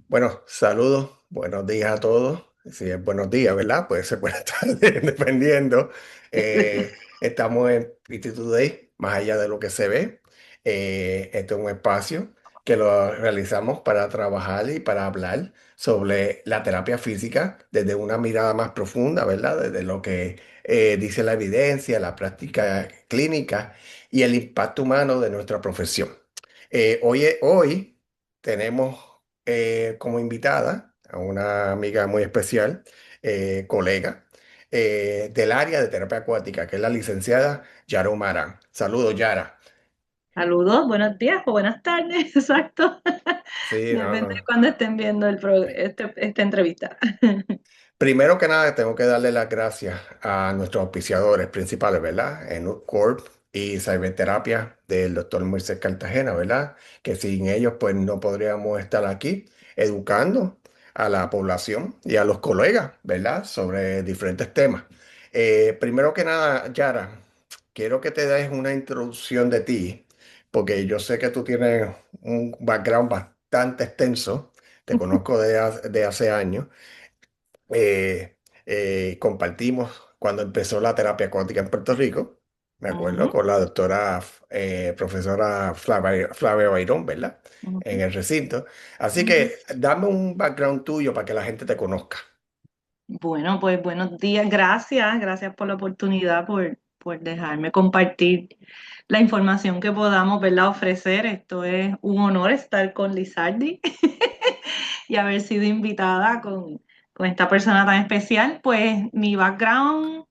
Bueno, saludos, buenos días a todos. Si es buenos días, ¿verdad? Puede ser buenas tardes, dependiendo. Estamos en PT Today, más allá de lo que se ve. Este es un espacio que lo realizamos para trabajar y para hablar sobre la terapia física desde una mirada más profunda, ¿verdad? Desde lo que dice la evidencia, la práctica clínica y el impacto humano de nuestra profesión. Hoy tenemos como invitada a una amiga muy especial, colega, del área de terapia acuática, que es la licenciada Yara Humarán. Saludos, Yara. Saludos, buenos días o buenas tardes, exacto. Sí, no, Depende de no. cuándo estén viendo esta entrevista. Primero que nada, tengo que darle las gracias a nuestros auspiciadores principales, ¿verdad? En Corp y Cyberterapia del doctor Moisés Cartagena, ¿verdad? Que sin ellos, pues no podríamos estar aquí educando a la población y a los colegas, ¿verdad? Sobre diferentes temas. Primero que nada, Yara, quiero que te des una introducción de ti, porque yo sé que tú tienes un background bastante extenso, te conozco de hace años. eh, Compartimos cuando empezó la terapia acuática en Puerto Rico, me acuerdo, Ujú, con la doctora, profesora Flavia Bayrón, ¿verdad? En ujú, el recinto. Así ujú. que dame un background tuyo para que la gente te conozca. Bueno, pues buenos días, gracias por la oportunidad, por dejarme compartir la información que podamos, ¿verdad? Ofrecer. Esto es un honor estar con Lizardi y haber sido invitada con esta persona tan especial. Pues mi background,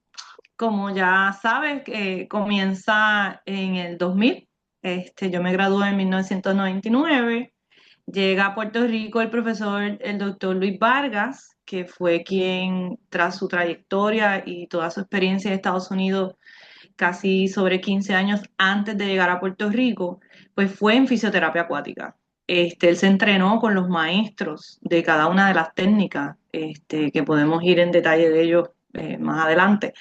como ya sabes, comienza en el 2000. Yo me gradué en 1999. Llega a Puerto Rico el profesor, el doctor Luis Vargas, que fue quien, tras su trayectoria y toda su experiencia en Estados Unidos, casi sobre 15 años antes de llegar a Puerto Rico, pues fue en fisioterapia acuática. Él se entrenó con los maestros de cada una de las técnicas, que podemos ir en detalle de ellos más adelante.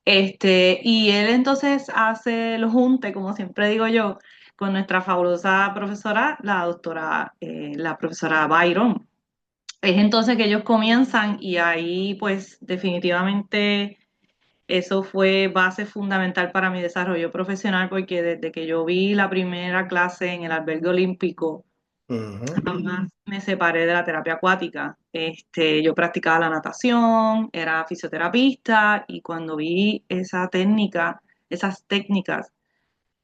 Y él entonces hace los junte, como siempre digo yo, con nuestra fabulosa profesora, la profesora Byron. Es entonces que ellos comienzan y ahí pues definitivamente eso fue base fundamental para mi desarrollo profesional porque desde que yo vi la primera clase en el albergue olímpico, Ujú. jamás me separé de la terapia acuática. Yo practicaba la natación, era fisioterapista y cuando vi esa técnica, esas técnicas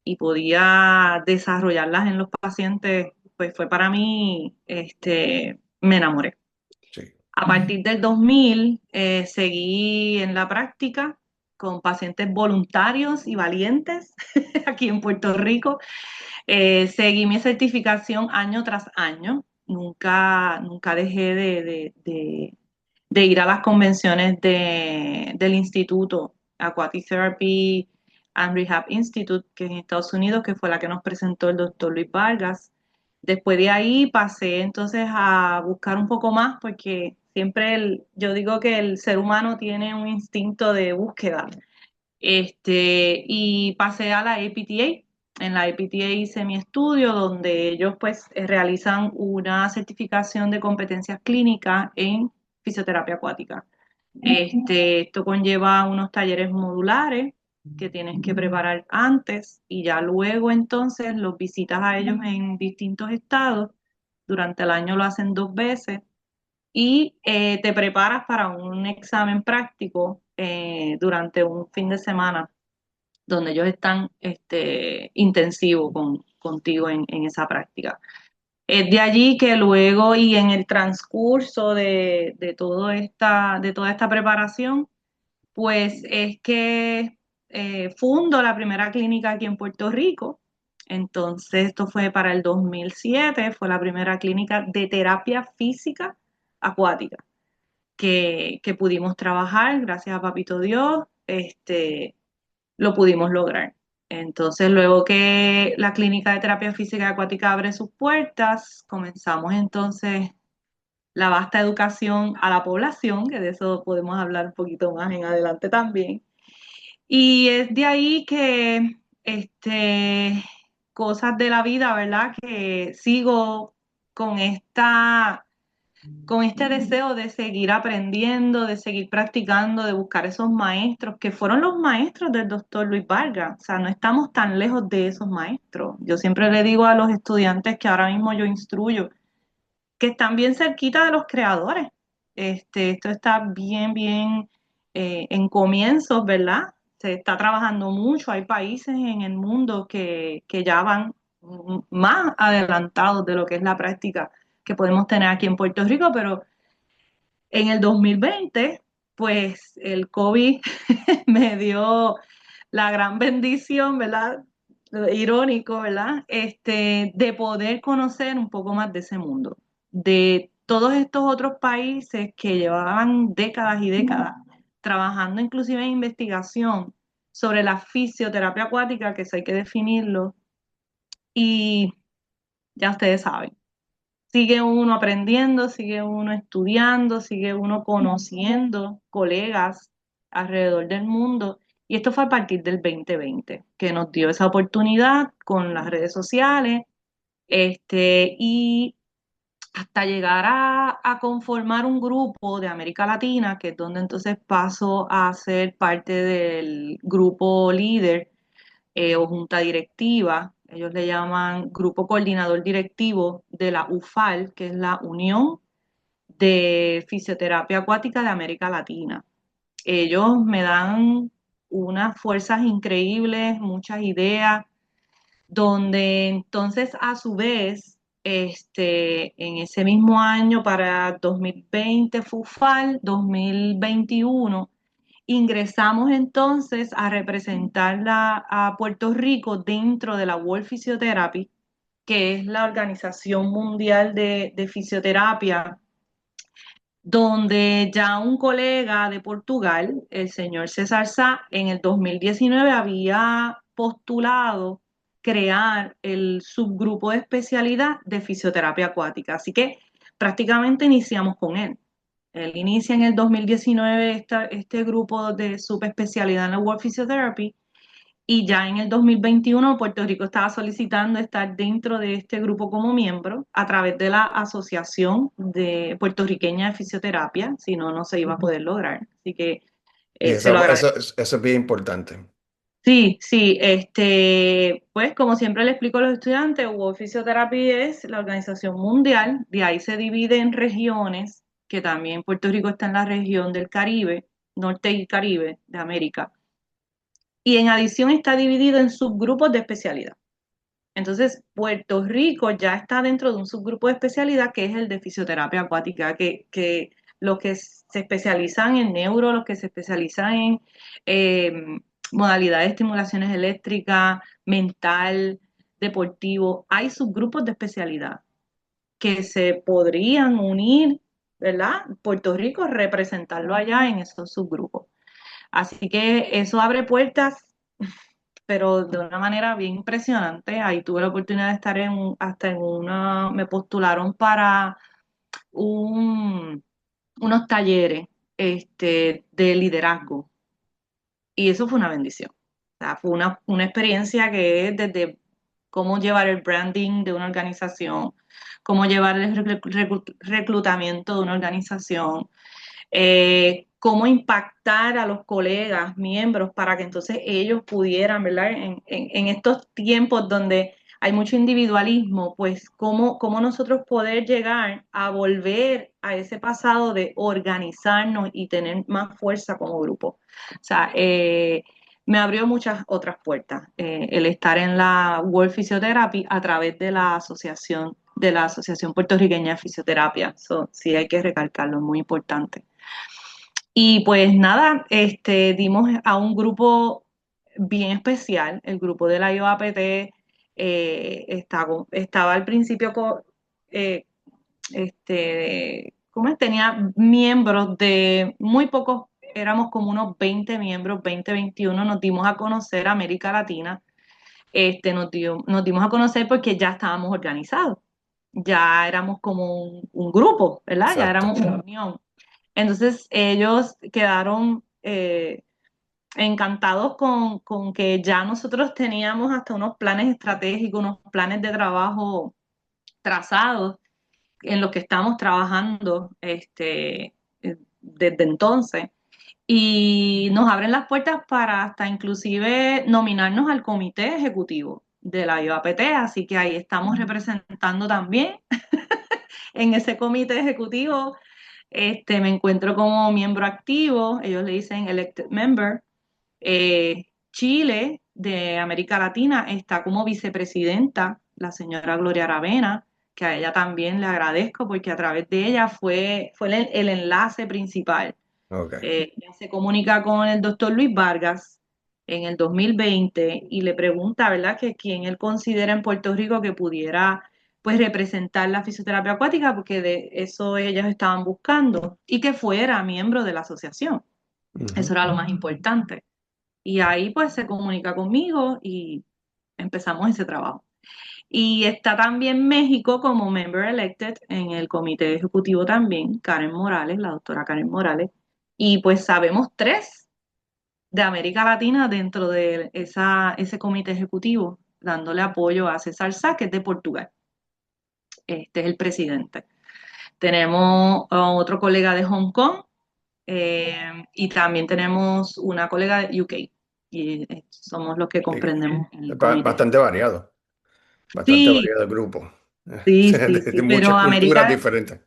y podía desarrollarlas en los pacientes, pues fue para mí, me enamoré. Sí. A partir del 2000 seguí en la práctica con pacientes voluntarios y valientes aquí en Puerto Rico. Seguí mi certificación año tras año. Nunca dejé de ir a las convenciones del Instituto Aquatic Therapy and Rehab Institute, que es en Estados Unidos, que fue la que nos presentó el doctor Luis Vargas. Después de ahí pasé entonces a buscar un poco más, porque siempre yo digo que el ser humano tiene un instinto de búsqueda. Y pasé a la APTA. En la APTA hice mi estudio donde ellos pues realizan una certificación de competencias clínicas en fisioterapia acuática. Esto conlleva unos talleres modulares que tienes que preparar antes y ya luego entonces los visitas a ellos en distintos estados. Durante el año lo hacen 2 veces y te preparas para un examen práctico durante un fin de semana donde ellos están intensivos contigo en esa práctica. Es de allí que luego y en el transcurso de toda esta preparación, pues es que fundo la primera clínica aquí en Puerto Rico. Entonces, esto fue para el 2007, fue la primera clínica de terapia física acuática que pudimos trabajar, gracias a Papito Dios, lo pudimos lograr. Entonces, luego que la clínica de terapia física acuática abre sus puertas, comenzamos entonces la vasta educación a la población, que de eso podemos hablar un poquito más en adelante también. Y es de ahí que, cosas de la vida, ¿verdad? Que sigo con esta con este deseo de seguir aprendiendo, de seguir practicando, de buscar esos maestros que fueron los maestros del doctor Luis Vargas. O sea, no estamos tan lejos de esos maestros. Yo siempre le digo a los estudiantes que ahora mismo yo instruyo, que están bien cerquita de los creadores. Esto está bien, bien en comienzos, ¿verdad? Se está trabajando mucho. Hay países en el mundo que ya van más adelantados de lo que es la práctica que podemos tener aquí en Puerto Rico, pero en el 2020, pues el COVID me dio la gran bendición, ¿verdad? Irónico, ¿verdad? De poder conocer un poco más de ese mundo, de todos estos otros países que llevaban décadas y décadas trabajando inclusive en investigación sobre la fisioterapia acuática, que eso hay que definirlo, y ya ustedes saben, sigue uno aprendiendo, sigue uno estudiando, sigue uno conociendo colegas alrededor del mundo. Y esto fue a partir del 2020, que nos dio esa oportunidad con las redes sociales, y hasta llegar a conformar un grupo de América Latina, que es donde entonces paso a ser parte del grupo líder o junta directiva. Ellos le llaman Grupo Coordinador Directivo de la UFAL, que es la Unión de Fisioterapia Acuática de América Latina. Ellos me dan unas fuerzas increíbles, muchas ideas, donde entonces a su vez, en ese mismo año para 2020 FUFAL, 2021, ingresamos entonces a representar a Puerto Rico dentro de la World Physiotherapy, que es la Organización Mundial de Fisioterapia, donde ya un colega de Portugal, el señor César Sá, en el 2019 había postulado crear el subgrupo de especialidad de fisioterapia acuática. Así que prácticamente iniciamos con él. Él inicia en el 2019 este grupo de subespecialidad en la World Physiotherapy y ya en el 2021 Puerto Rico estaba solicitando estar dentro de este grupo como miembro a través de la Asociación de Puertorriqueña de Fisioterapia, si no, no se iba a poder lograr. Así que Y se lo agradezco. eso es bien importante. Sí, sí, pues como siempre le explico a los estudiantes, World Physiotherapy es la organización mundial, de ahí se divide en regiones, que también Puerto Rico está en la región del Caribe, Norte y Caribe de América, y en adición está dividido en subgrupos de especialidad. Entonces, Puerto Rico ya está dentro de un subgrupo de especialidad que es el de fisioterapia acuática, que los que se especializan en neuro, los que se especializan en eh, modalidades de estimulaciones eléctricas, mental, deportivo, hay subgrupos de especialidad que se podrían unir, ¿verdad? Puerto Rico, representarlo allá en esos subgrupos. Así que eso abre puertas, pero de una manera bien impresionante. Ahí tuve la oportunidad de estar hasta en me postularon para un, unos talleres de liderazgo y eso fue una bendición. O sea, fue una experiencia que es desde cómo llevar el branding de una organización, cómo llevar el reclutamiento de una organización, cómo impactar a los colegas, miembros, para que entonces ellos pudieran, ¿verdad? En estos tiempos donde hay mucho individualismo, pues cómo nosotros poder llegar a volver a ese pasado de organizarnos y tener más fuerza como grupo. O sea, me abrió muchas otras puertas el estar en la World Physiotherapy a través de la Asociación Puertorriqueña de Fisioterapia. Eso sí hay que recalcarlo, es muy importante. Y pues nada, dimos a un grupo bien especial, el grupo de la IOAPT estaba al principio eh, ¿cómo es? Tenía miembros de muy pocos, éramos como unos 20 miembros, 20, 21, nos dimos a conocer América Latina, nos dimos a conocer porque ya estábamos organizados, ya éramos como un grupo, ¿verdad? Ya Exacto. éramos una unión. Entonces ellos quedaron encantados con que ya nosotros teníamos hasta unos planes estratégicos, unos planes de trabajo trazados en los que estamos trabajando desde entonces. Y nos abren las puertas para hasta inclusive nominarnos al comité ejecutivo de la IOAPT, así que ahí estamos representando también en ese comité ejecutivo. Me encuentro como miembro activo, ellos le dicen elected member. Chile, de América Latina, está como vicepresidenta la señora Gloria Aravena, que a ella también le agradezco porque a través de ella fue el enlace principal. Ok. Ella se comunica con el doctor Luis Vargas en el 2020 y le pregunta, ¿verdad?, que quién él considera en Puerto Rico que pudiera pues representar la fisioterapia acuática, porque de eso ellos estaban buscando, y que fuera miembro de la asociación. Eso Ujú. era lo más importante. Y ahí pues se comunica conmigo y empezamos ese trabajo. Y está también México como member elected en el comité ejecutivo también, Karen Morales, la doctora Karen Morales. Y pues sabemos tres de América Latina dentro de ese comité ejecutivo, dándole apoyo a César Sá, que es de Portugal. Este es el presidente. Tenemos otro colega de Hong Kong, y también tenemos una colega de UK. Y somos los que Sí, que comprendemos el es comité. bastante Sí, variado el grupo. sí, sí, De sí, muchas culturas diferentes.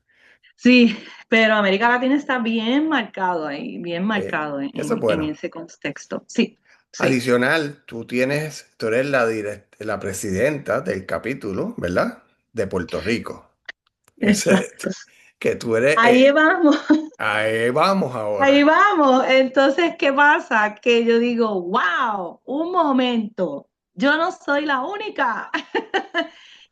Sí, pero América Latina está bien marcado ahí, bien marcado Eso es en bueno. ese contexto. Sí, sí, Adicional, tú eres la presidenta del capítulo, ¿verdad? De Puerto Rico. Ese, exacto. que tú eres, Ahí vamos, ahí vamos ahí ahora. vamos. Entonces, ¿qué pasa? Que yo digo, wow, un momento, yo no soy la única.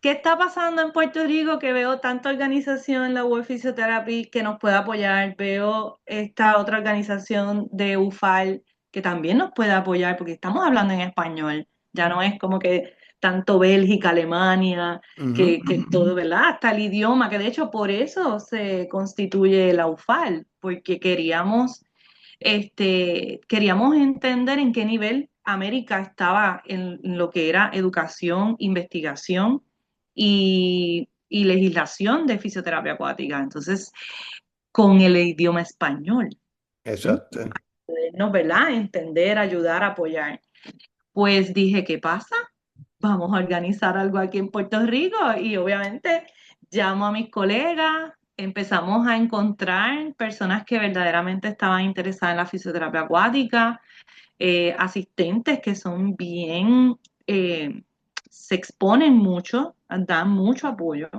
¿Qué está pasando en Puerto Rico que veo tanta organización, la World Physiotherapy, que nos puede apoyar? Veo esta otra organización de UFAL que también nos puede apoyar porque estamos hablando en español. Ya no es como que tanto Bélgica, Alemania, Ujú. que todo, ¿verdad? Hasta el idioma, que de hecho por eso se constituye la UFAL, porque queríamos entender en qué nivel América estaba en lo que era educación, investigación y legislación de fisioterapia acuática. Entonces, con el idioma español, ¿m? Exacto. Podernos, ¿verdad?, entender, ayudar, apoyar. Pues dije, ¿qué pasa? Vamos a organizar algo aquí en Puerto Rico y obviamente llamo a mis colegas, empezamos a encontrar personas que verdaderamente estaban interesadas en la fisioterapia acuática, asistentes que son bien, se exponen mucho, dan mucho apoyo,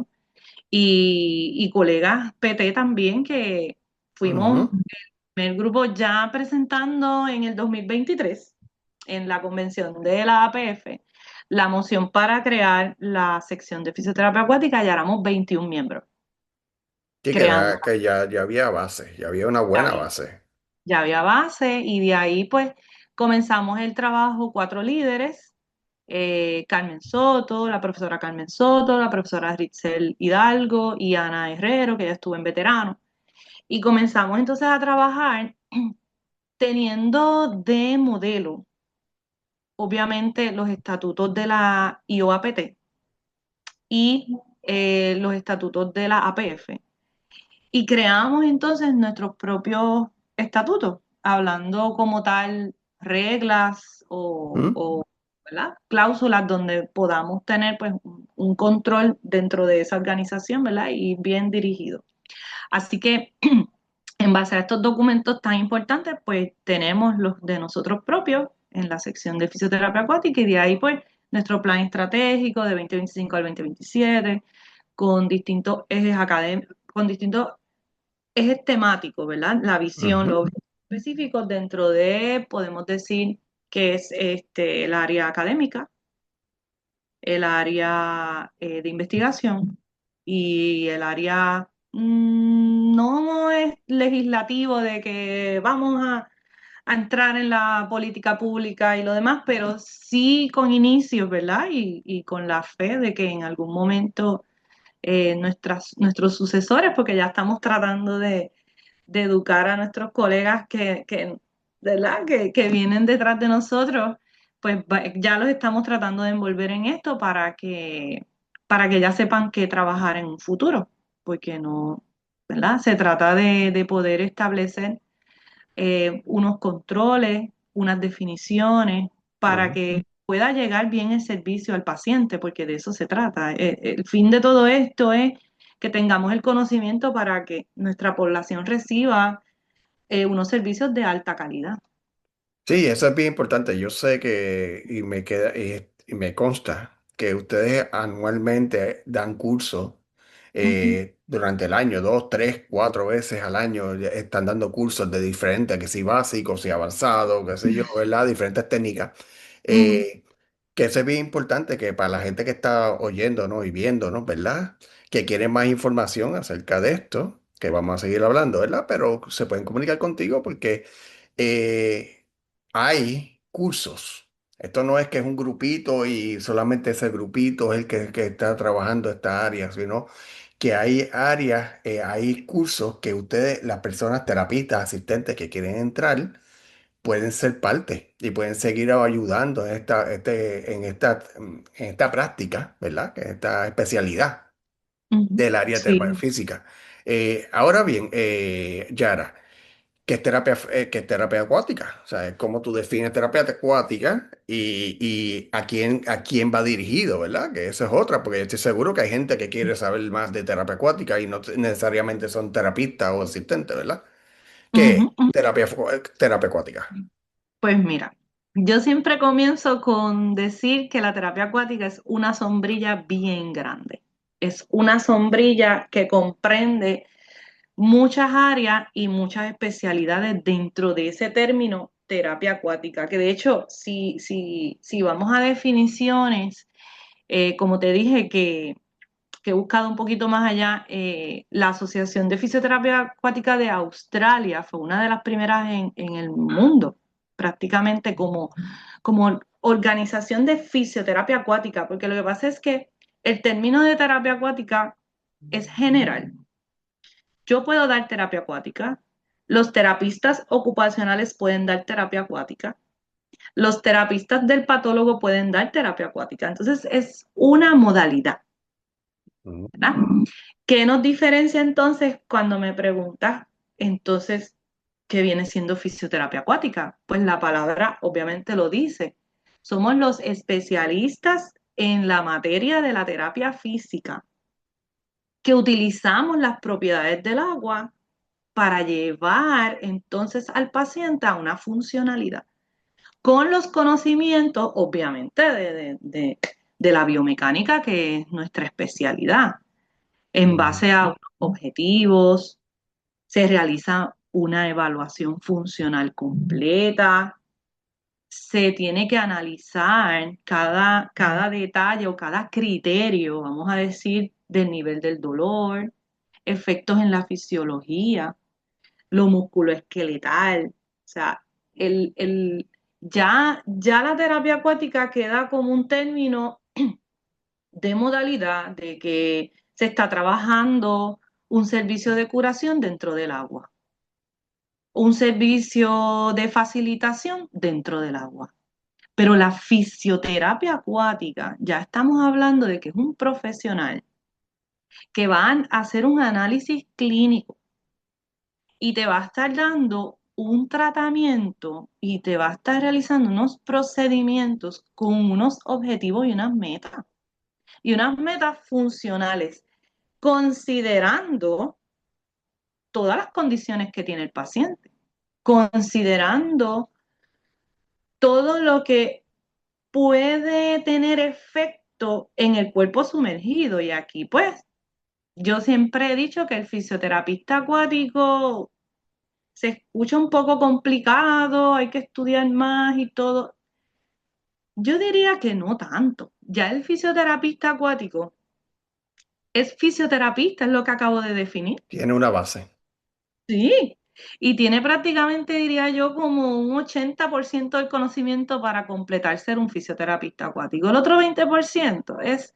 y colegas PT también que fuimos Ujú. el grupo ya presentando en el 2023 en la convención de la APF la moción para crear la sección de fisioterapia acuática. Ya éramos 21 miembros Sí, creando. que ya había base, ya había una Ya buena había, base. ya había base y de ahí pues comenzamos el trabajo cuatro líderes, Carmen Soto, la profesora Carmen Soto, la profesora Ritzel Hidalgo y Ana Herrero, que ya estuvo en veterano. Y comenzamos entonces a trabajar teniendo de modelo, obviamente, los estatutos de la IOAPT y los estatutos de la APF. Y creamos entonces nuestros propios estatutos, hablando como tal reglas ¿Mm? ¿verdad?, cláusulas donde podamos tener pues un control dentro de esa organización, ¿verdad?, y bien dirigido. Así que en base a estos documentos tan importantes, pues tenemos los de nosotros propios en la sección de fisioterapia acuática y de ahí pues nuestro plan estratégico de 2025 al 2027 con distintos ejes académicos, con distintos ejes temáticos, ¿verdad? La visión, Ujú. los objetivos específicos dentro de, podemos decir que es el área académica, el área de investigación y el área no es legislativo de que vamos a entrar en la política pública y lo demás, pero sí con inicios, ¿verdad? Y con la fe de que en algún momento nuestros sucesores, porque ya estamos tratando de educar a nuestros colegas ¿verdad?, que vienen detrás de nosotros, pues ya los estamos tratando de envolver en esto para que ya sepan que trabajar en un futuro. porque no, ¿verdad? Se trata de poder establecer unos controles, unas definiciones, para Ujú. que pueda llegar bien el servicio al paciente, porque de eso se trata. El fin de todo esto es que tengamos el conocimiento para que nuestra población reciba unos servicios de alta calidad. Sí, eso es bien importante. Yo sé que, y me consta que ustedes anualmente dan cursos Ujú, durante el año, dos, tres, cuatro veces al año, ya están dando cursos de diferentes, que si básicos, si avanzados, qué sé yo, ¿verdad? Diferentes técnicas. ujú, Eh, que eso es bien importante que para la gente que está oyéndonos y viéndonos, ¿verdad? Que quiere más información acerca de esto, que vamos a seguir hablando, ¿verdad? Pero se pueden comunicar contigo porque eh, hay cursos. Esto no es que es un grupito y solamente ese grupito es el que está trabajando esta área, sino que hay áreas, hay cursos que ustedes, las personas terapistas, asistentes que quieren entrar, pueden ser parte y pueden seguir ayudando en esta práctica, ¿verdad? En esta especialidad ujú. del área de terapia Sí. física. Ahora bien, Yara. ¿Qué es terapia acuática? O sea, cómo tú defines terapia acuática y a quién va dirigido, ¿verdad? Que eso es otra, porque yo estoy seguro que hay gente que quiere saber más de terapia acuática y no necesariamente son terapistas o asistentes, ¿verdad? ¿Qué es Ujú, ujú. terapia acuática? Pues mira, yo siempre comienzo con decir que la terapia acuática es una sombrilla bien grande. Es una sombrilla que comprende muchas áreas y muchas especialidades dentro de ese término terapia acuática, que de hecho, si vamos a definiciones, como te dije que he buscado un poquito más allá, la Asociación de Fisioterapia Acuática de Australia fue una de las primeras en el mundo, prácticamente como organización de fisioterapia acuática, porque lo que pasa es que el término de terapia acuática es general. Yo puedo dar terapia acuática, los terapistas ocupacionales pueden dar terapia acuática, los terapistas del patólogo pueden dar terapia acuática. Entonces es una modalidad, Ujú. ¿verdad? ¿Qué nos diferencia entonces cuando me preguntas, entonces, qué viene siendo fisioterapia acuática? Pues la palabra obviamente lo dice. Somos los especialistas en la materia de la terapia física, que utilizamos las propiedades del agua para llevar entonces al paciente a una funcionalidad, con los conocimientos, obviamente, de la biomecánica, que es nuestra especialidad. En Ujú. base a unos objetivos, se realiza una evaluación funcional completa, se tiene que analizar cada detalle o cada criterio, vamos a decir, del nivel del dolor, efectos en la fisiología, lo musculoesqueletal. O sea, ya la terapia acuática queda como un término de modalidad de que se está trabajando un servicio de curación dentro del agua, un servicio de facilitación dentro del agua. Pero la fisioterapia acuática, ya estamos hablando de que es un profesional que va a hacer un análisis clínico y te va a estar dando un tratamiento y te va a estar realizando unos procedimientos con unos objetivos y unas metas funcionales, considerando todas las condiciones que tiene el paciente, considerando todo lo que puede tener efecto en el cuerpo sumergido. Y aquí, pues, yo siempre he dicho que el fisioterapista acuático se escucha un poco complicado, hay que estudiar más y todo. Yo diría que no tanto. Ya el fisioterapista acuático es fisioterapista, es lo que acabo de definir. Tiene una base. Sí, y tiene prácticamente, diría yo, como un 80% del conocimiento para completar ser un fisioterapista acuático. El otro 20% es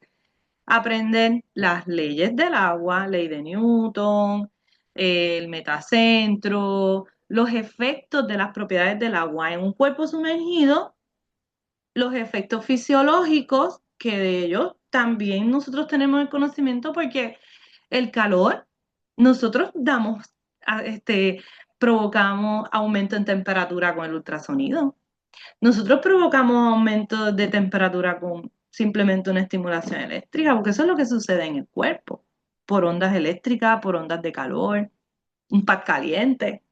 aprender las leyes del agua, ley de Newton, el metacentro, los efectos de las propiedades del agua en un cuerpo sumergido, los efectos fisiológicos, que de ellos también nosotros tenemos el conocimiento porque El calor, nosotros provocamos aumento en temperatura con el ultrasonido. Nosotros provocamos aumento de temperatura con simplemente una estimulación eléctrica, porque eso es lo que sucede en el cuerpo, por ondas eléctricas, por ondas de calor, un pad caliente,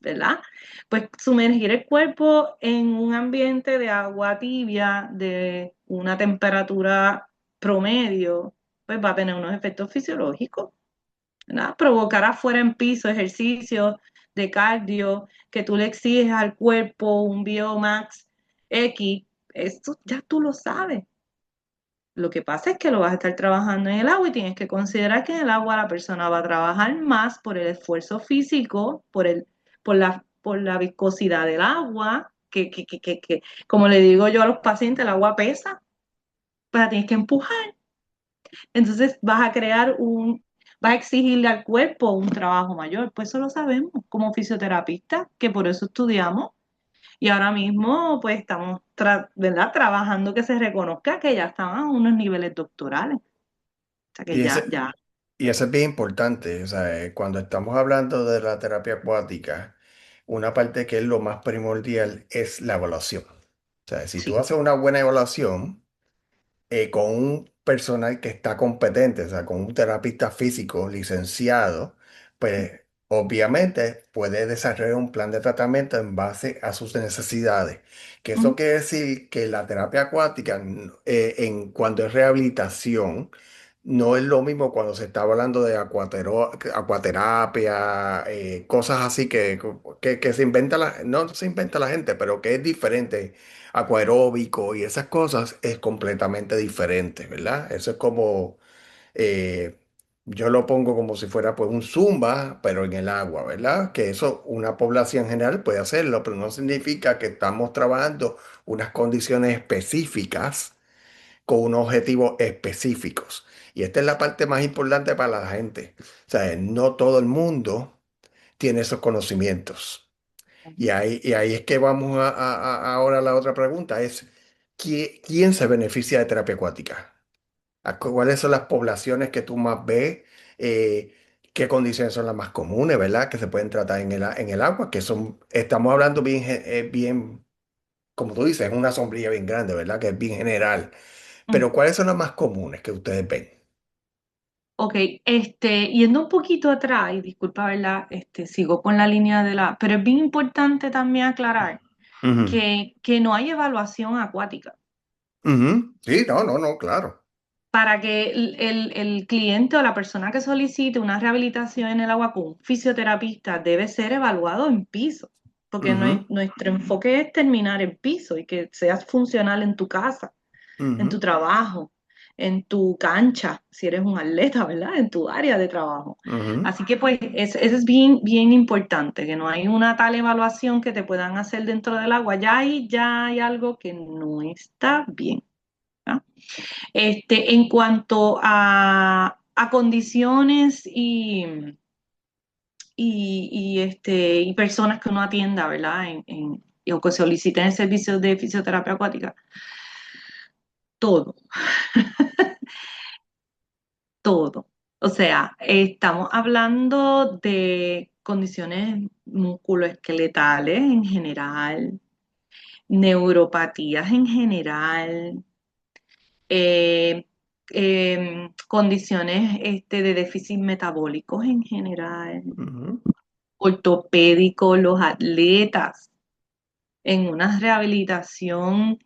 ¿verdad? Pues sumergir el cuerpo en un ambiente de agua tibia, de una temperatura promedio, pues va a tener unos efectos fisiológicos, ¿verdad? Provocar afuera en piso ejercicios de cardio, que tú le exiges al cuerpo un Biomax X, esto ya tú lo sabes. Lo que pasa es que lo vas a estar trabajando en el agua y tienes que considerar que en el agua la persona va a trabajar más por el esfuerzo físico, por la viscosidad del agua, como le digo yo a los pacientes, el agua pesa, pues la tienes que empujar. Entonces vas a exigirle al cuerpo un trabajo mayor. Pues eso lo sabemos como fisioterapeutas, que por eso estudiamos. Y ahora mismo, pues estamos, ¿verdad? Trabajando que se reconozca que ya estaban a unos niveles doctorales. O sea que Y ya, ese, ya, y eso es bien importante, o sea, cuando estamos hablando de la terapia acuática, una parte que es lo más primordial es la evaluación. O sea, si tú sí. haces una buena evaluación, con un personal que está competente, o sea, con un terapista físico licenciado, pues obviamente puede desarrollar un plan de tratamiento en base a sus necesidades. Que eso Ujú, quiere decir que la terapia acuática, en cuanto es rehabilitación, no es lo mismo cuando se está hablando de acuaterapia, cosas así que se inventa no se inventa la gente, pero que es diferente acuaeróbico y esas cosas es completamente diferente, ¿verdad? Eso es como, eh, yo lo pongo como si fuera pues un zumba, pero en el agua, ¿verdad? Que eso una población general puede hacerlo, pero no significa que estamos trabajando unas condiciones específicas con unos objetivos específicos. Y esta es la parte más importante para la gente. O sea, no todo el mundo tiene esos conocimientos. Y ahí es que vamos ahora a la otra pregunta, es ¿quién se beneficia de terapia acuática? ¿Cuáles son las poblaciones que tú más ves? ¿Qué condiciones son las más comunes, verdad? Que se pueden tratar en el agua, que son, estamos hablando bien, bien, como tú dices, es una sombrilla bien grande, ¿verdad? Que es bien general. ujú. Pero ¿cuáles son las más comunes que ustedes ven? Ok, yendo un poquito atrás, y disculpa, ¿verdad? Sigo con la línea pero es bien importante también aclarar Ujú, que no hay evaluación acuática. ujú. Sí, no, no, no, claro. Para que el cliente o la persona que solicite una rehabilitación en el agua con un fisioterapista debe ser evaluado en piso, porque Ujú, nuestro enfoque es terminar en piso y que seas funcional en tu casa, en tu ujú, trabajo, en tu cancha, si eres un atleta, ¿verdad? En tu área de trabajo. ujú. Así que pues eso es bien, bien importante, que no hay una tal evaluación que te puedan hacer dentro del agua. Ya hay algo que no está bien. ¿No? En cuanto a condiciones y personas que uno atienda, ¿verdad? O que soliciten el servicio de fisioterapia acuática, todo, todo. O sea, estamos hablando de condiciones musculoesqueletales en general, neuropatías en general, eh, condiciones de déficit metabólicos en general, Ujú, ortopédicos, los atletas en una rehabilitación,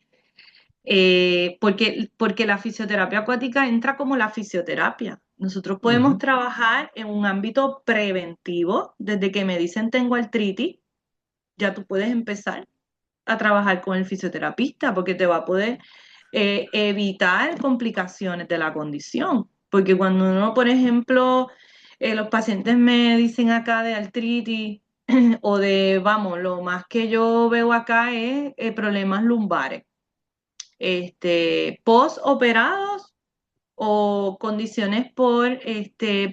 porque la fisioterapia acuática entra como la fisioterapia. Nosotros podemos ujú, trabajar en un ámbito preventivo, desde que me dicen tengo artritis, ya tú puedes empezar a trabajar con el fisioterapista porque te va a poder evitar complicaciones de la condición. Porque cuando uno, por ejemplo, los pacientes me dicen acá de artritis o vamos, lo más que yo veo acá es problemas lumbares, post-operados o condiciones por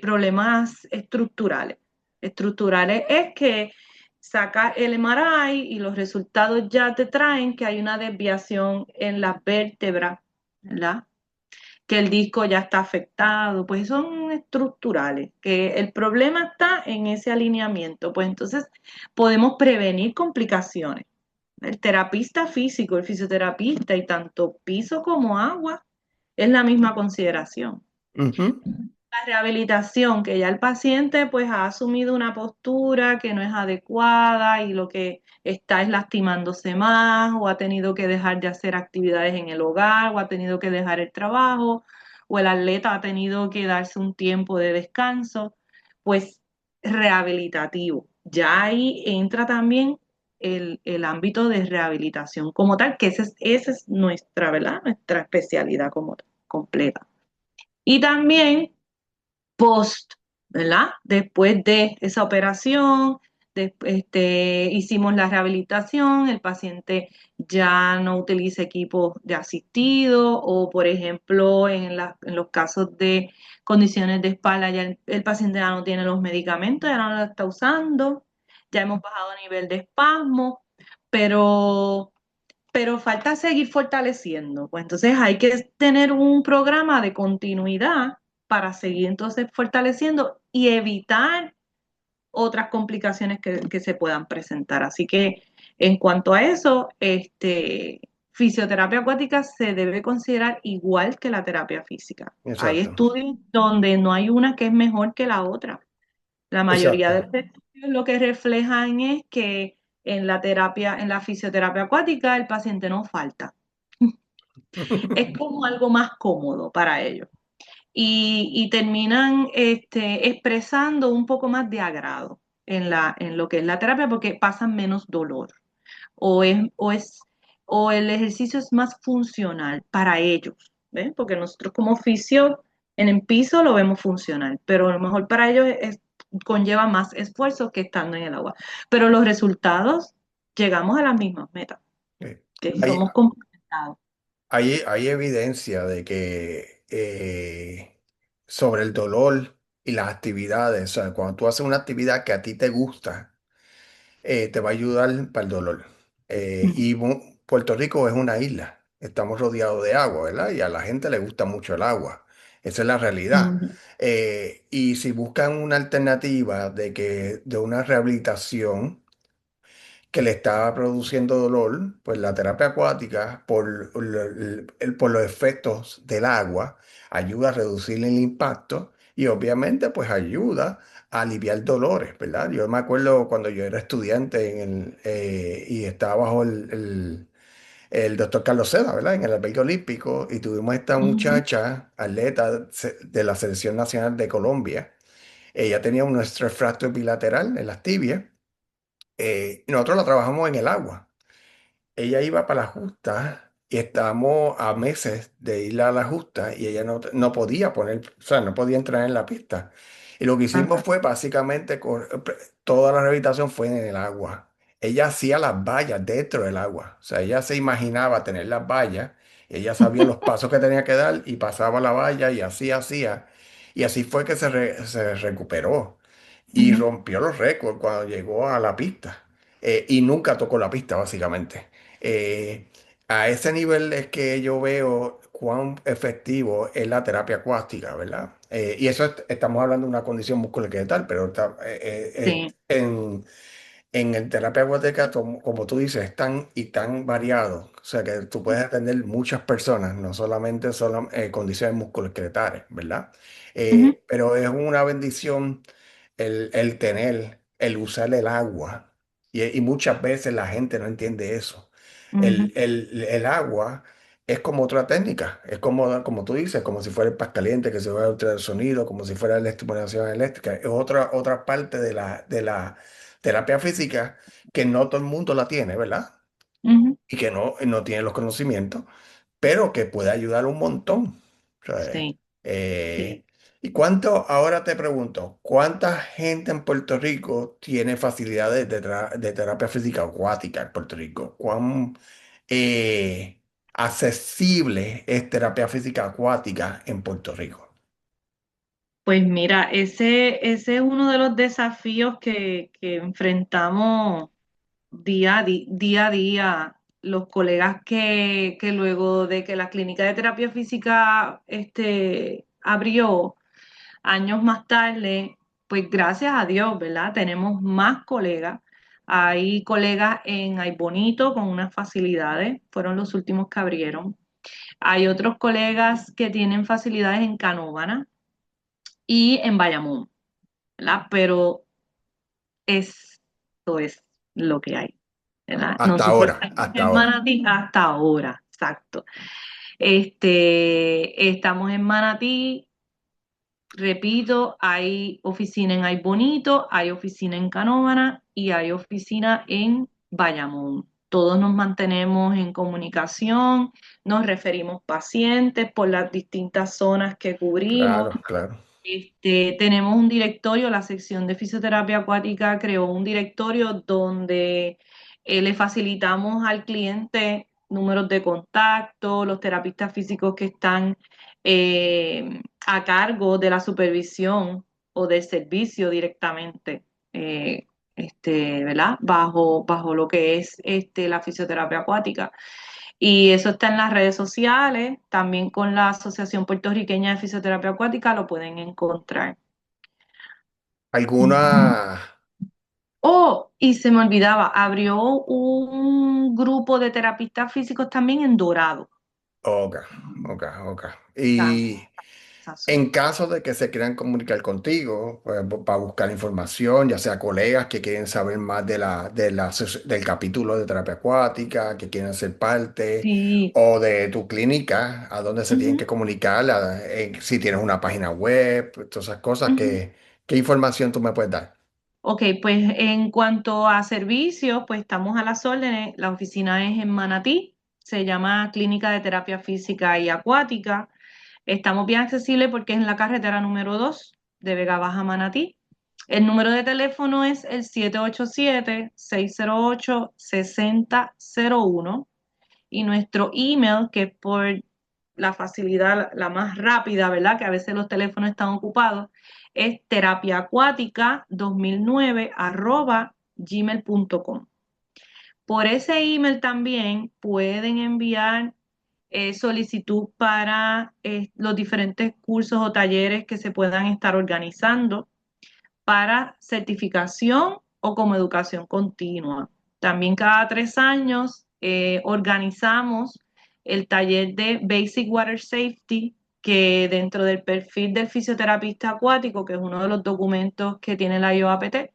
problemas estructurales. Estructurales es que saca el MRI y los resultados ya te traen que hay una desviación en las vértebras, ¿verdad? que el disco ya está afectado, pues son estructurales, que el problema está en ese alineamiento, pues entonces podemos prevenir complicaciones. El terapista físico, el fisioterapista y tanto piso como agua es la misma consideración. Ujú. La rehabilitación, que ya el paciente pues ha asumido una postura que no es adecuada y lo que está es lastimándose más o ha tenido que dejar de hacer actividades en el hogar o ha tenido que dejar el trabajo o el atleta ha tenido que darse un tiempo de descanso, pues rehabilitativo. Ya ahí entra también el ámbito de rehabilitación como tal, que esa es nuestra, ¿verdad? Nuestra especialidad como completa. Y también post, ¿verdad? Después de esa operación, hicimos la rehabilitación, el paciente ya no utiliza equipos de asistido o, por ejemplo, en los casos de condiciones de espalda, ya el paciente ya no tiene los medicamentos, ya no los está usando, ya hemos bajado a nivel de espasmo, pero falta seguir fortaleciendo. Pues entonces hay que tener un programa de continuidad para seguir entonces fortaleciendo y evitar otras complicaciones que se puedan presentar. Así que en cuanto a eso, fisioterapia acuática se debe considerar igual que la terapia física. Hay Exacto, estudios donde no hay una que es mejor que la otra. La mayoría de exacto. los estudios lo que reflejan es que en la terapia, en la fisioterapia acuática, el paciente no falta. Es como algo más cómodo para ellos. Y terminan expresando un poco más de agrado en lo que es la terapia porque pasan menos dolor. O es, o es, o el ejercicio es más funcional para ellos, ¿ven? Porque nosotros como fisio en el piso lo vemos funcional, pero a lo mejor para ellos conlleva más esfuerzo que estando en el agua. Pero los resultados llegamos a las mismas metas, Eh, que Hay, somos complementados. hay evidencia de que sobre el dolor y las actividades, o sea, cuando tú haces una actividad que a ti te gusta, te va a ayudar para el dolor. Puerto Rico es una isla, estamos rodeados de agua, ¿verdad? Y a la gente le gusta mucho el agua, esa es la realidad. Ujú, Y si buscan una alternativa de una rehabilitación, que le estaba produciendo dolor, pues la terapia acuática, por los efectos del agua, ayuda a reducir el impacto y obviamente pues ayuda a aliviar dolores, ¿verdad? Yo me acuerdo cuando yo era estudiante y estaba bajo el doctor Carlos Seda, ¿verdad? En el albergue olímpico y tuvimos esta ujú, muchacha, atleta de la Selección Nacional de Colombia. Ella tenía un estrés fracture bilateral en las tibias. Y nosotros la trabajamos en el agua. Ella iba para la justa y estábamos a meses de ir a la justa y ella no podía o sea, no podía entrar en la pista. Y lo que hicimos ajá, fue básicamente, toda la rehabilitación fue en el agua. Ella hacía las vallas dentro del agua. O sea, ella se imaginaba tener las vallas, ella sabía los pasos que tenía que dar y pasaba la valla y así hacía. Y así fue que se recuperó y ujú, rompió los récords cuando llegó a la pista. Y nunca tocó la pista, básicamente. Eh, a ese nivel es que yo veo cuán efectivo es la terapia acuástica, ¿verdad? Y eso estamos hablando de una condición musculoesqueletal, pero sí, en el terapia acuática, como tú dices, es tan y tan variado. O sea que tú puedes atender muchas personas, no solamente condiciones musculoesqueletales, ¿verdad? ujú, Pero es una bendición el usar el agua. Y muchas veces la gente no entiende eso. ujú, El agua es como otra técnica, es como tú dices, como si fuera el paz caliente, que se va a ultrasonido, como si fuera la estimulación eléctrica. Es otra parte de la terapia física que no todo el mundo la tiene, ¿verdad? ujú, Y que no tiene los conocimientos, pero que puede ayudar un montón. O sea, sí, sí. ¿y ahora te pregunto, cuánta gente en Puerto Rico tiene facilidades de terapia física acuática en Puerto Rico? ¿Cuán accesible es terapia física acuática en Puerto Rico? Pues mira, ese es uno de los desafíos que enfrentamos día a día los colegas que luego de que la clínica de terapia física abrió años más tarde, pues gracias a Dios, ¿verdad? Tenemos más colegas. Hay colegas en Ay Bonito con unas facilidades, fueron los últimos que abrieron. Hay otros colegas que tienen facilidades en Canóvana y en Bayamón, ¿verdad? Pero esto es lo que hay, ¿verdad? Hasta Nosotros ahora, estamos hasta en ahora. Manatí hasta ahora, exacto. Estamos en Manatí, repito, hay oficina en Ay Bonito, hay oficina en Canóvana y hay oficina en Bayamón. Todos nos mantenemos en comunicación, nos referimos pacientes por las distintas zonas que cubrimos. Claro, claro. Tenemos un directorio, la sección de fisioterapia acuática creó un directorio donde le facilitamos al cliente números de contacto, los terapistas físicos que están a cargo de la supervisión o del servicio directamente, eh, ¿verdad? Bajo lo que es la fisioterapia acuática. Y eso está en las redes sociales, también con la Asociación Puertorriqueña de Fisioterapia Acuática lo pueden encontrar. ¿Alguna? Oh, y se me olvidaba, abrió un grupo de terapistas físicos también en Dorado. Ok, ok, ok. También Y esa zona. en caso de que se quieran comunicar contigo, pues, para buscar información, ya sea colegas que quieren saber más del capítulo de terapia acuática, que quieren ser parte, Sí. o de tu clínica, a dónde se tienen que Ujú, comunicar, si tienes una página web, todas esas cosas, ujú. ¿qué información tú me puedes dar? Ok, pues en cuanto a servicios, pues estamos a las órdenes. La oficina es en Manatí, se llama Clínica de Terapia Física y Acuática. Estamos bien accesibles porque es en la carretera número 2 de Vega Baja a Manatí. El número de teléfono es el 787-608-6001 y nuestro email, que es por la facilidad, la más rápida, ¿verdad? Que a veces los teléfonos están ocupados, es terapiaacuática2009@gmail.com. Por ese email también pueden enviar solicitud para los diferentes cursos o talleres que se puedan estar organizando para certificación o como educación continua. También cada 3 años organizamos el taller de Basic Water Safety, que dentro del perfil del fisioterapista acuático, que es uno de los documentos que tiene la IOAPT,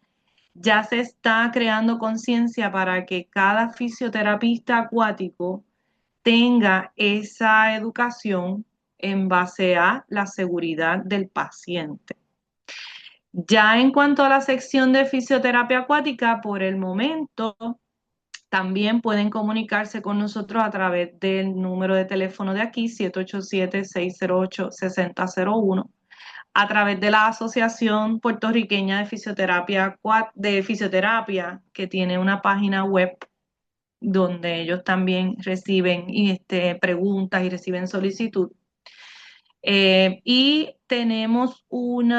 ya se está creando conciencia para que cada fisioterapista acuático tenga esa educación en base a la seguridad del paciente. Ya en cuanto a la sección de fisioterapia acuática, por el momento también pueden comunicarse con nosotros a través del número de teléfono de aquí, 787-608-6001, a través de la Asociación Puertorriqueña de Fisioterapia, que tiene una página web donde ellos también reciben preguntas y reciben solicitud. Y tenemos un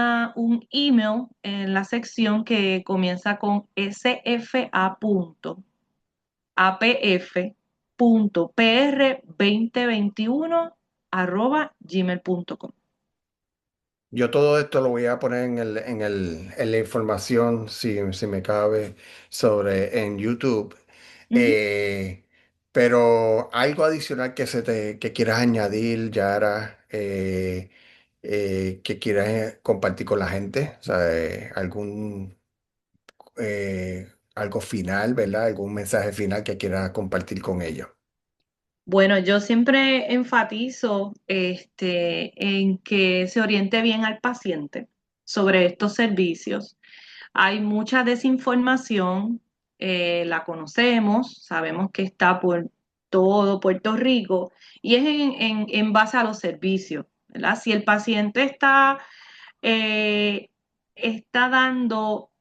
email en la sección que comienza con sfa.apf.pr2021@gmail.com. Yo todo esto lo voy a poner en la información, si me cabe, en YouTube. Ujú. Eh, pero algo adicional que quieras añadir, Yara, que quieras compartir con la gente, o sea, algo final, ¿verdad? Algún mensaje final que quieras compartir con ellos. Bueno, yo siempre enfatizo en que se oriente bien al paciente sobre estos servicios. Hay mucha desinformación, la conocemos, sabemos que está por todo Puerto Rico y es en base a los servicios, ¿verdad? Si el paciente eh, está dando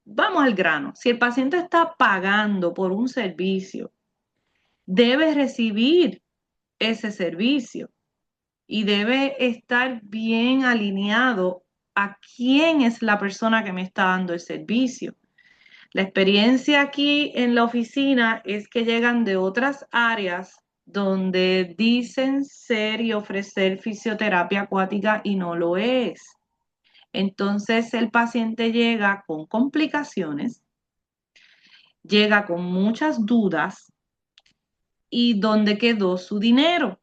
vamos al grano, si el paciente está pagando por un servicio, debe recibir ese servicio y debe estar bien alineado a quién es la persona que me está dando el servicio. La experiencia aquí en la oficina es que llegan de otras áreas donde dicen ser y ofrecer fisioterapia acuática y no lo es. Entonces el paciente llega con complicaciones, llega con muchas dudas y ¿dónde quedó su dinero?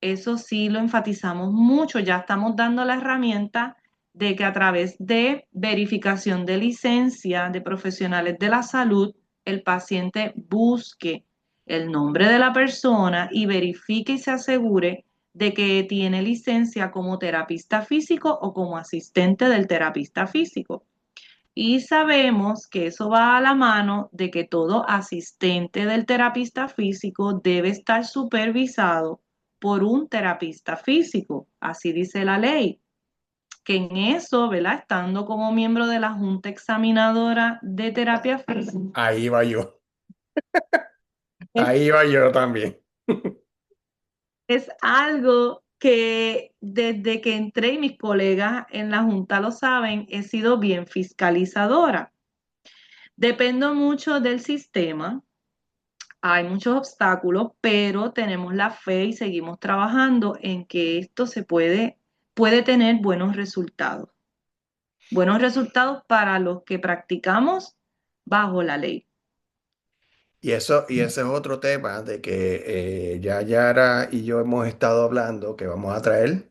Eso sí lo enfatizamos mucho, ya estamos dando la herramienta de que a través de verificación de licencia de profesionales de la salud, el paciente busque el nombre de la persona y verifique y se asegure de que tiene licencia como terapista físico o como asistente del terapista físico. Y sabemos que eso va a la mano de que todo asistente del terapista físico debe estar supervisado por un terapista físico. Así dice la ley. Que en eso, ¿verdad? Estando como miembro de la Junta Examinadora de Terapia Física, Ahí va yo, es, ahí va yo también. es algo que desde que entré y mis colegas en la Junta lo saben, he sido bien fiscalizadora. Dependo mucho del sistema. Hay muchos obstáculos, pero tenemos la fe y seguimos trabajando en que esto puede tener buenos resultados para los que practicamos bajo la ley. Y ese es otro tema de que ya Yara y yo hemos estado hablando que vamos a traer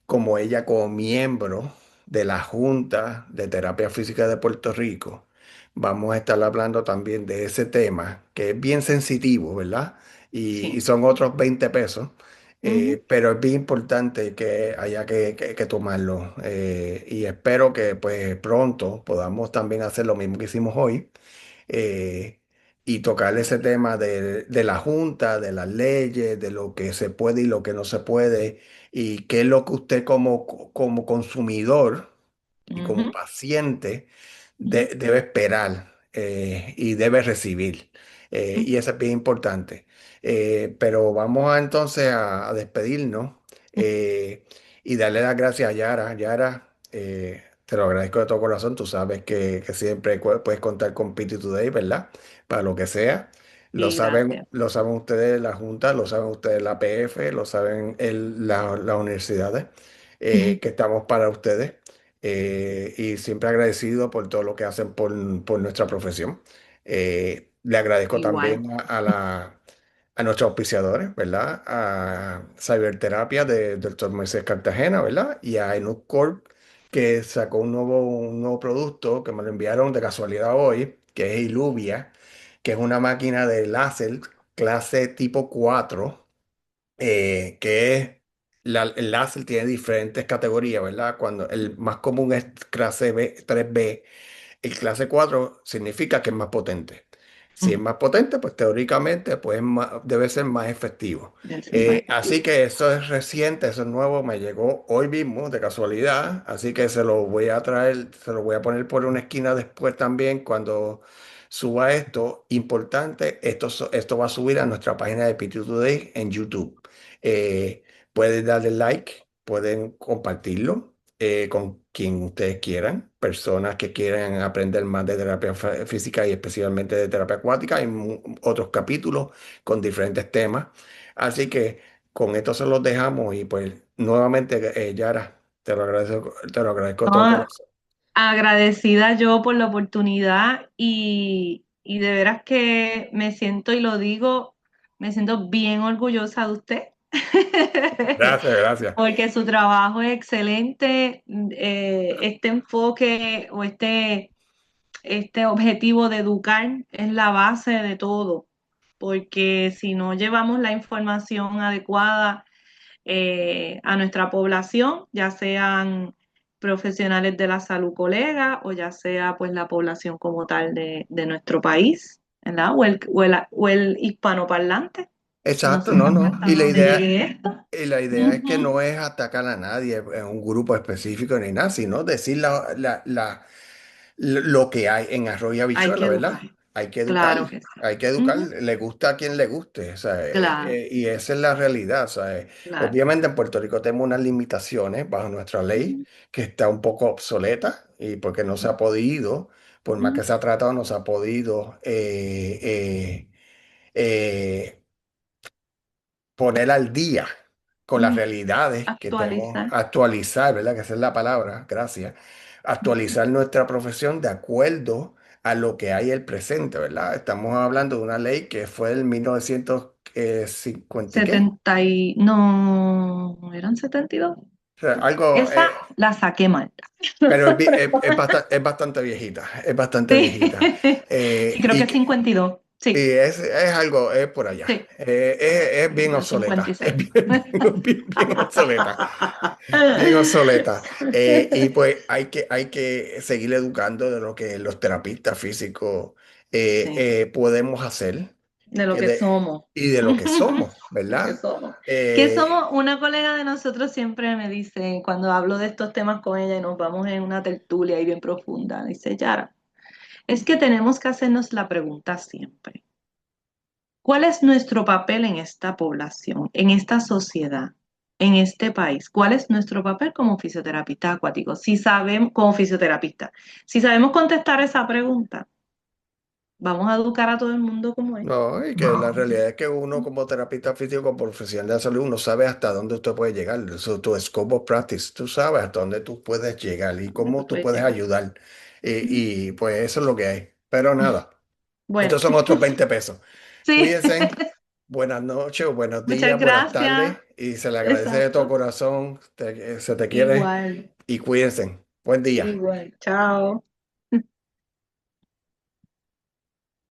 como ella como miembro de la Junta de Terapia Física de Puerto Rico. Vamos a estar hablando también de ese tema que es bien sensitivo, ¿verdad? Y Sí. son otros 20 pesos, Ujú. pero es bien importante que haya que tomarlo. Y espero que pues pronto podamos también hacer lo mismo que hicimos hoy eh, y tocar ese tema de la Junta, de las leyes, de lo que se puede y lo que no se puede, y qué es lo que usted como consumidor y como Ujú. paciente Ujú. debe esperar y debe recibir. Ujú. Y eso es bien importante. Pero vamos entonces a despedirnos y darle las gracias a Yara. Yara, te lo agradezco de todo corazón. Tú sabes que siempre puedes contar con PT Today, ¿verdad? Para lo que sea. Sí, gracias. Lo saben ustedes la Junta, lo saben ustedes la PF, lo saben las universidades, que estamos para ustedes. Y siempre agradecido por todo lo que hacen por nuestra profesión. Le agradezco Igual. también a nuestros auspiciadores, ¿verdad? A Cyberterapia de Dr. Moisés Cartagena, ¿verdad? Y a Enuc Corp, que sacó un nuevo producto que me lo enviaron de casualidad hoy, que es Iluvia, que es una máquina de láser clase tipo 4 que es el láser tiene diferentes categorías, ¿verdad? Cuando el más común es clase B, 3B, el clase 4 significa que es más potente. Si es más potente, pues teóricamente pues, debe ser más efectivo. Debe ser más Así efectivo. que eso es reciente, eso es nuevo, me llegó hoy mismo de casualidad, así que se lo voy a traer, se lo voy a poner por una esquina después también cuando suba esto. Importante, esto va a subir a nuestra página de PT Today en YouTube. Eh, Pueden darle like, pueden compartirlo con quien ustedes quieran, personas que quieran aprender más de terapia física y especialmente de terapia acuática. Hay otros capítulos con diferentes temas. Así que con esto se los dejamos y pues nuevamente, Yara, te lo agradezco de todo No, corazón. agradecida yo por la oportunidad y de veras que me siento y lo digo, me siento bien orgullosa de usted. Gracias, gracias. Porque su trabajo es excelente, este enfoque o este objetivo de educar es la base de todo, porque si no llevamos la información adecuada a nuestra población, ya sean profesionales de la salud colegas o ya sea pues la población como tal de nuestro país, ¿verdad? O el hispanoparlante. No Exacto, sé no, no. hasta dónde llegue esto. Y la idea es que Ujú. no es atacar a nadie en un grupo específico ni nada, sino decir lo que hay en arroz y Hay que habichuela, educar. ¿verdad? Claro que sí. Hay que educar, Ujú. le gusta a quien le guste, o sea, Claro, y esa es la realidad, o sea, claro. obviamente en Puerto Rico tenemos unas limitaciones bajo nuestra ley Ujú. que está un poco obsoleta y porque no se ha podido, por más que se ha tratado, no se ha podido eh, poner al día con las Mm, realidades que tenemos, actualizar actualizar, ¿verdad? Que esa es la palabra, gracias. Actualizar nuestra profesión de acuerdo a lo que hay el presente, ¿verdad? Estamos hablando de una ley que fue del 1950 y qué. 70 y... No, ¿eran 72? O sea, algo, Esa la saqué mal. pero es bastante viejita, es bastante Sí, viejita. sí, creo que es 52. Y Sí, es algo, es por allá. sí, Es bien el obsoleta, es 56. bien obsoleta. Bien obsoleta. Y pues hay que seguir educando de lo que los terapistas físicos Sí, podemos hacer de lo que que somos. y de lo que somos, Lo que ¿verdad? somos. Que Eh, somos, una colega de nosotros siempre me dice, cuando hablo de estos temas con ella y nos vamos en una tertulia ahí bien profunda, dice, Yara, es que tenemos que hacernos la pregunta siempre. ¿Cuál es nuestro papel en esta población, en esta sociedad, en este país? ¿Cuál es nuestro papel como fisioterapeuta acuático? Si sabemos, como fisioterapista, si sabemos contestar esa pregunta, vamos a educar a todo el mundo como es. no, y que la realidad es que uno como terapista físico, como profesional de la salud, uno sabe hasta dónde usted puede llegar. Eso, tu scope of practice, tú sabes hasta dónde tú puedes llegar y ¿Dónde cómo tú tú puedes puedes llegar? ayudar. Ujú. Pues eso es lo que hay. Pero nada, Bueno, estos son otros 20 pesos. sí, Cuídense. Buenas noches, o buenos muchas días, buenas gracias. tardes y se le agradece de todo Exacto. corazón, se te quiere Igual, y cuídense. Buen día. igual. Chao.